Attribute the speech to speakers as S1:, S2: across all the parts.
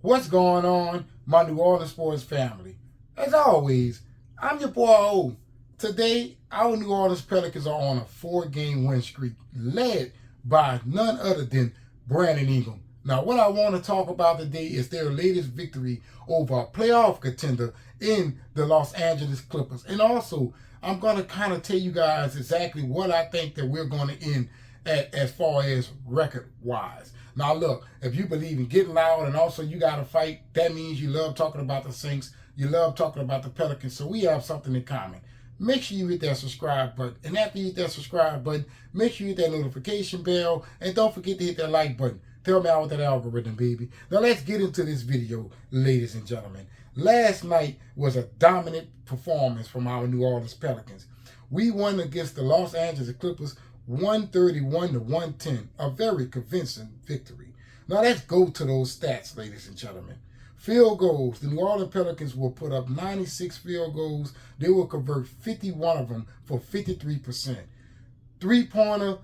S1: What's going on, my New Orleans sports family? As always, I'm your boy O. Today, our New Orleans Pelicans are on a 4-game win streak, led by none other than Brandon Ingram. Now, what I want to talk about today is their latest victory over a playoff contender in the Los Angeles Clippers. And also, I'm going to kind of tell you guys exactly what I think that we're going to end at as far as record-wise. Now, look, if you believe in getting loud and also you got to fight, that means you love talking about the Saints, you love talking about the Pelicans, so we have something in common. Make sure you hit that subscribe button. And after you hit that subscribe button, make sure you hit that notification bell. And don't forget to hit that like button. Tell me out with that algorithm, baby. Now, let's get into this video, ladies and gentlemen. Last night was a dominant performance from our New Orleans Pelicans. We won against the Los Angeles Clippers 131-110, a very convincing victory. Now let's go to those stats, ladies and gentlemen. Field goals. The New Orleans Pelicans will put up 96 field goals. They will convert 51 of them for 53%. Three-pointer,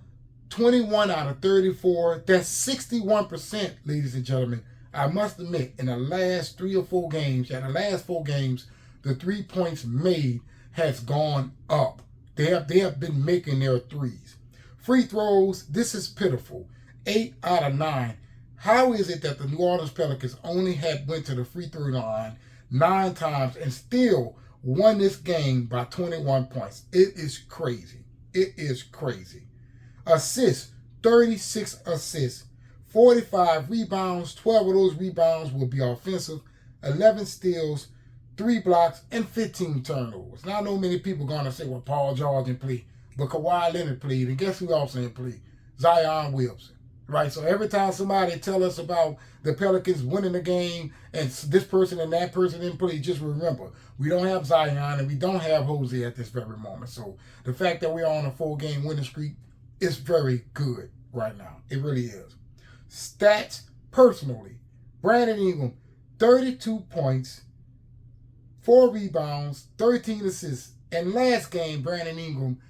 S1: 21 out of 34. That's 61%, ladies and gentlemen. I must admit, in the last 3 or 4 games, the 3 points made has gone up. They have been making their threes. Free throws, this is pitiful. 8 out of 9. How is it that the New Orleans Pelicans only went to the free throw line 9 times and still won this game by 21 points? It is crazy. It is crazy. Assists, 36 assists, 45 rebounds. 12 of those rebounds will be offensive, 11 steals, 3 blocks, and 15 turnovers. Now, I know many people are going to say, well, Paul George didn't play, but Kawhi Leonard played, and guess who else didn't play? Zion Williamson, right? So every time somebody tell us about the Pelicans winning the game and this person and that person didn't play, just remember, we don't have Zion and we don't have Jose at this very moment. So the fact that we're on a 4-game winning streak is very good right now. It really is. Stats, personally, Brandon Ingram, 32 points, 4 rebounds, 13 assists. And last game, Brandon Ingram,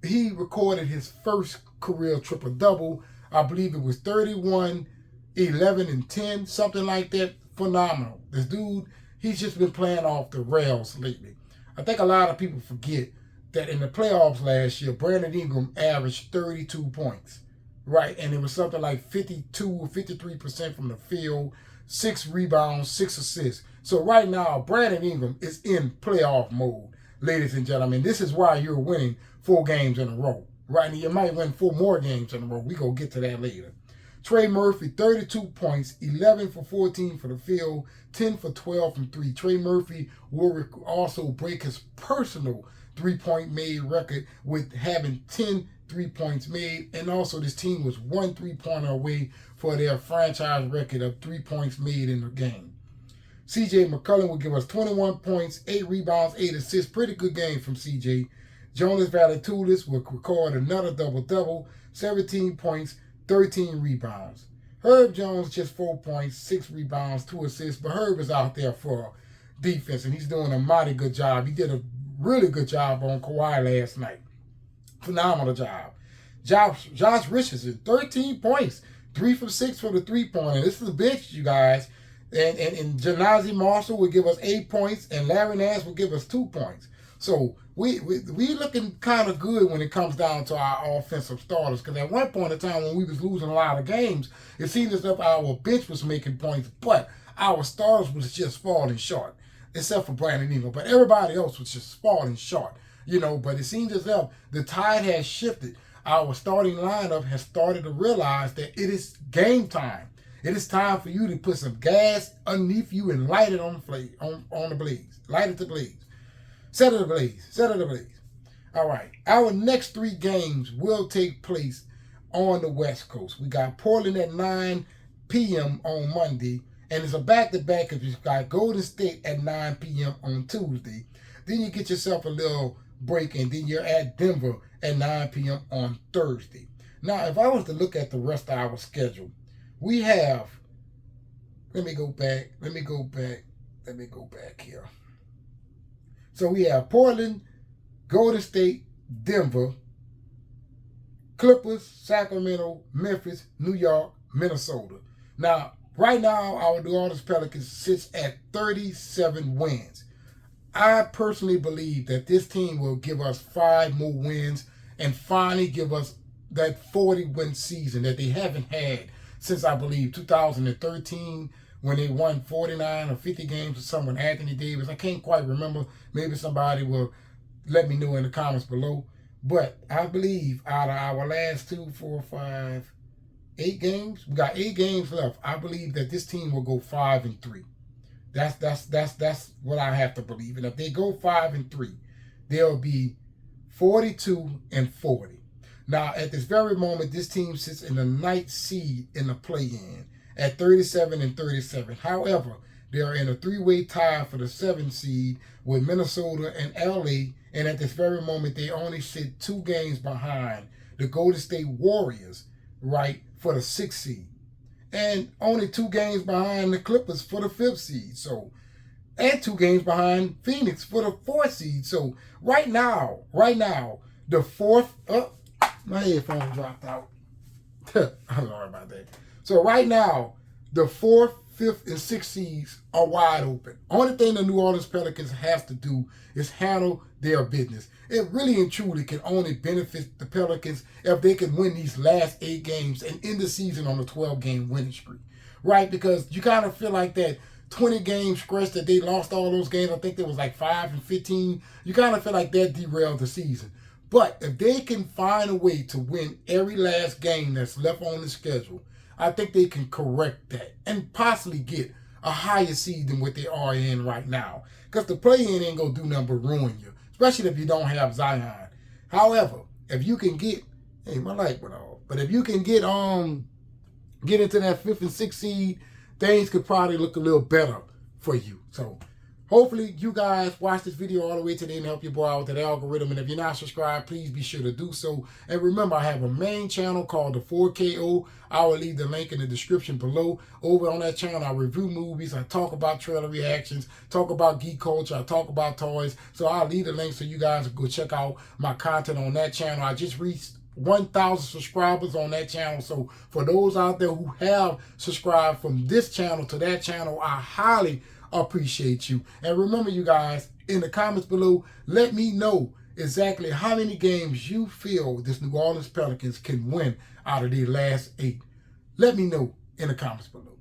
S1: he recorded his first career triple-double. I believe it was 31, 11, and 10, something like that. Phenomenal. This dude, he's just been playing off the rails lately. I think a lot of people forget that in the playoffs last year, Brandon Ingram averaged 32 points, right? And it was something like 52 or 53% from the field, 6 rebounds, 6 assists. So right now, Brandon Ingram is in playoff mode, ladies and gentlemen. This is why you're winning 4 games in a row, right? And you might win 4 more games in a row. We're going to get to that later. Trey Murphy, 32 points, 11 for 14 for the field, 10 for 12 from 3. Trey Murphy will also break his personal 3-point made record with having 10 3-points made. And also this team was 1 3-pointer away for their franchise record of 3 points made in the game. CJ McCollum will give us 21 points, 8 rebounds, 8 assists. Pretty good game from CJ. Jonas Valanciunas will record another double-double, 17 points, 13 rebounds. Herb Jones, just 4 points, 6 rebounds, 2 assists. But Herb is out there for defense, and he's doing a mighty good job. He did a really good job on Kawhi last night. Phenomenal job. Josh Richardson, 13 points, 3 for 6 for the 3-pointer. This is a bench, you guys. And Janazi Marshall will give us 8 points, and Larry Nance will give us 2 points. So we looking kind of good when it comes down to our offensive starters. Because at one point in time when we was losing a lot of games, it seemed as if our bench was making points, but our starters was just falling short, except for Brandon Ingram. But everybody else was just falling short, But it seems as if the tide has shifted. Our starting lineup has started to realize that it is game time. It is time for you to put some gas underneath you and light it on the blaze. Light it to blaze. Set it ablaze. Set it ablaze. All right. Our next 3 games will take place on the West Coast. We got Portland at 9 p.m. on Monday. And it's a back-to-back if you've got Golden State at 9 p.m. on Tuesday. Then you get yourself a little break, and then you're at Denver at 9 p.m. on Thursday. Now, if I was to look at the rest of our schedule, we have, let me go back here. So we have Portland, Golden State, Denver, Clippers, Sacramento, Memphis, New York, Minnesota. Now, Right now, our New Orleans Pelicans sits at 37 wins. I personally believe that this team will give us 5 more wins and finally give us that 40-win season that they haven't had since, I believe, 2013, when they won 49 or 50 games with someone, Anthony Davis. I can't quite remember. Maybe somebody will let me know in the comments below. But I believe out of our last 2, 4, 5, 8 games, we got 8 games left. I believe that this team will go 5-3. That's what I have to believe. And if they go 5-3, they'll be 42-40. Now, at this very moment, this team sits in the 9th seed in the play-in at 37-37. However, they are in a 3-way tie for the 7th seed with Minnesota and LA. And at this very moment, they only sit 2 games behind the Golden State Warriors, right, for the 6th seed. And only 2 games behind the Clippers for the 5th seed. So, and 2 games behind Phoenix for the 4th seed. So right now, the 4th, my headphone dropped out. I'm sorry about that. So right now, the 4th, 5th, and 6th seeds are wide open. Only thing the New Orleans Pelicans has to do is handle their business. It really and truly can only benefit the Pelicans if they can win these last 8 games and end the season on a 12-game winning streak, right? Because you kind of feel like that 20-game stretch that they lost all those games. I think there was like 5-15. You kind of feel like that derailed the season. But if they can find a way to win every last game that's left on the schedule, I think they can correct that and possibly get a higher seed than what they are in right now. Because the play-in ain't going to do nothing but ruin you, especially if you don't have Zion. However, if you can get, hey, my light went off. But if you can get into that 5th and 6th seed, things could probably look a little better for you. So hopefully you guys watch this video all the way to the end and help your boy out with that algorithm. And if you're not subscribed, please be sure to do so. And remember, I have a main channel called the 4KO. I will leave the link in the description below. Over on that channel, I review movies. I talk about trailer reactions, talk about geek culture, I talk about toys. So I'll leave the link so you guys can go check out my content on that channel. I just reached 1,000 subscribers on that channel. So for those out there who have subscribed from this channel to that channel, I highly appreciate you. And remember, you guys, in the comments below, let me know exactly how many games you feel this New Orleans Pelicans can win out of their last 8. Let me know in the comments below.